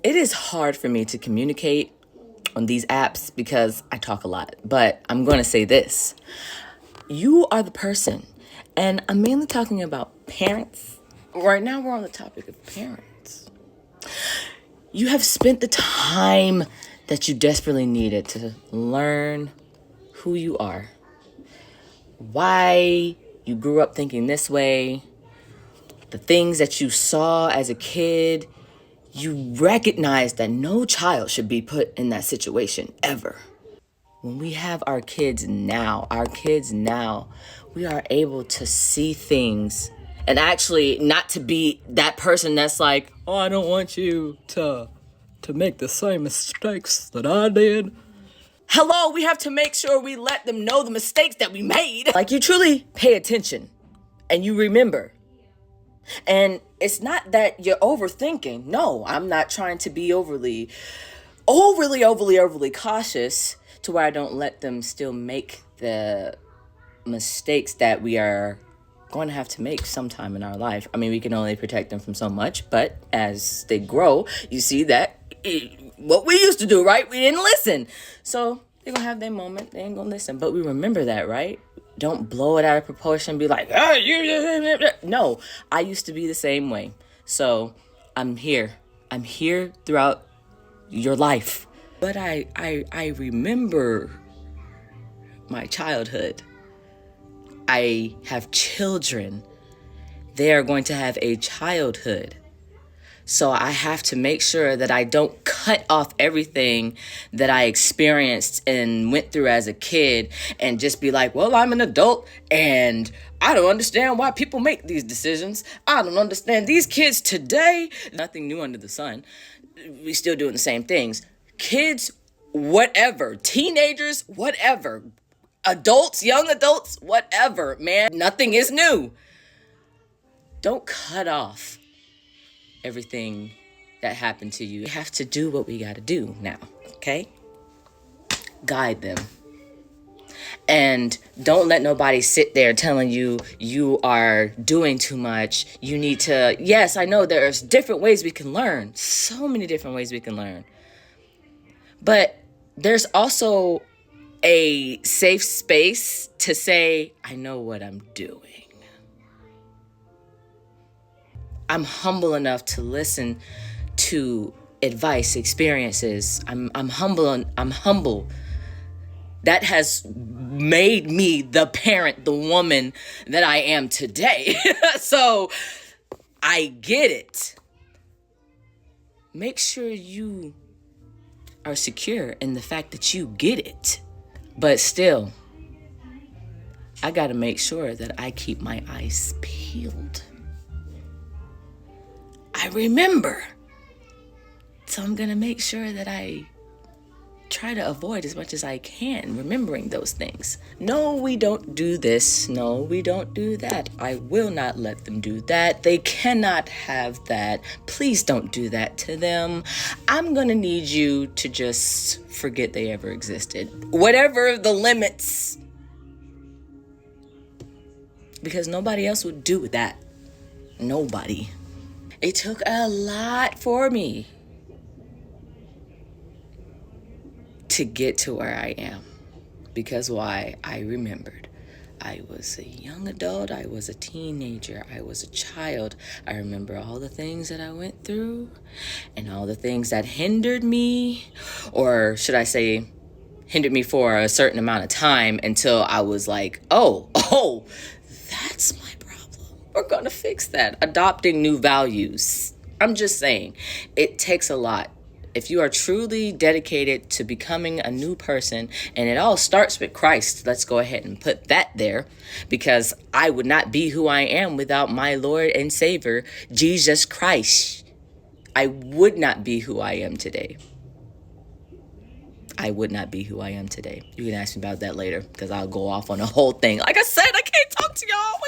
It is hard for me to communicate on these apps because I talk a lot, but I'm going to say this. You are the person, and I'm mainly talking about parents. Right now, we're on the topic of parents. You have spent the time that you desperately needed to learn who you are, why you grew up thinking this way, the things that you saw as a kid. You recognize that no child should be put in that situation ever. When we have our kids now, we are able to see things and actually not to be that person that's like, oh, I don't want you to make the same mistakes that I did. Hello, we have to make sure we let them know the mistakes that we made. Like, you truly pay attention and you remember. And it's not that you're overthinking. No, I'm not trying to be overly cautious to where I don't let them still make the mistakes that we are going to have to make sometime in our life. I mean, we can only protect them from so much, but as they grow, you see that what we used to do, right? We didn't listen. So they're going to have their moment. They ain't going to listen. But we remember that, right? Don't blow it out of proportion and be like, oh, you. No, I used to be the same way. So I'm here. I'm here throughout your life. But I remember my childhood. I have children. They are going to have a childhood. So I have to make sure that I don't cut off everything that I experienced and went through as a kid and just be like, well, I'm an adult and I don't understand why people make these decisions. I don't understand these kids today. Nothing new under the sun. We still doing the same things. Kids, whatever. Teenagers, whatever. Adults, young adults, whatever. Man, nothing is new. Don't cut off everything that happened to you. We have to do what we got to do now, okay? Guide them. And don't let nobody sit there telling you you are doing too much. You need to, yes, I know there's different ways we can learn. So many different ways we can learn. But there's also a safe space to say, I know what I'm doing. I'm humble enough to listen to advice, experiences. I'm humble. That has made me the parent, the woman that I am today. So I get it. Make sure you are secure in the fact that you get it. But still, I got to make sure that I keep my eyes peeled. I remember. So I'm going to make sure that I try to avoid as much as I can remembering those things. No, we don't do this. No, we don't do that. I will not let them do that. They cannot have that. Please don't do that to them. I'm going to need you to just forget they ever existed. Whatever the limits. Because nobody else would do that. Nobody. It took a lot for me to get to where I am. Because why? I remembered. I was a young adult. I was a teenager. I was a child. I remember all the things that I went through and all the things that hindered me, or should I say, hindered me for a certain amount of time until I was like, oh, that's my problem. We're going to fix that. Adopting new values. I'm just saying, it takes a lot. If you are truly dedicated to becoming a new person, and it all starts with Christ, let's go ahead and put that there, because I would not be who I am without my Lord and Savior, Jesus Christ. I would not be who I am today. I would not be who I am today. You can ask me about that later, because I'll go off on a whole thing. Like I said, I can't talk to y'all always.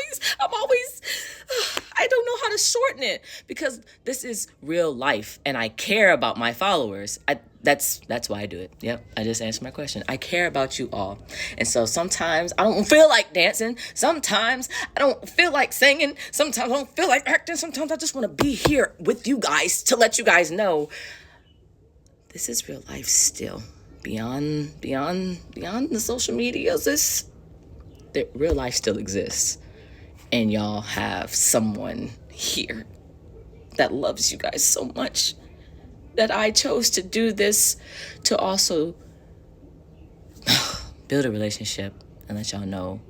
I don't know how to shorten it, because this is real life and I care about my followers. That's why I do it. Yep, I just answered my question. I care about you all. And so sometimes I don't feel like dancing. Sometimes I don't feel like singing. Sometimes I don't feel like acting. Sometimes I just want to be here with you guys to let you guys know this is real life still. Beyond the social medias, real life still exists. And y'all have someone here that loves you guys so much that I chose to do this to also build a relationship and let y'all know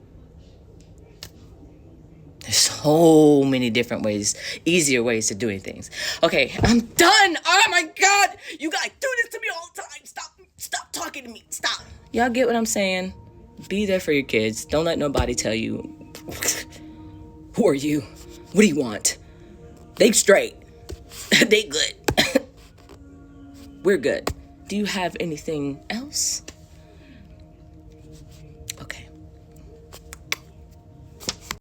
there's so many different ways, easier ways to doing things. Okay, I'm done. Oh my God. You guys do this to me all the time. Stop talking to me. Stop. Y'all get what I'm saying? Be there for your kids. Don't let nobody tell you, who are you? What do you want? They straight. They good. We're good. Do you have anything else?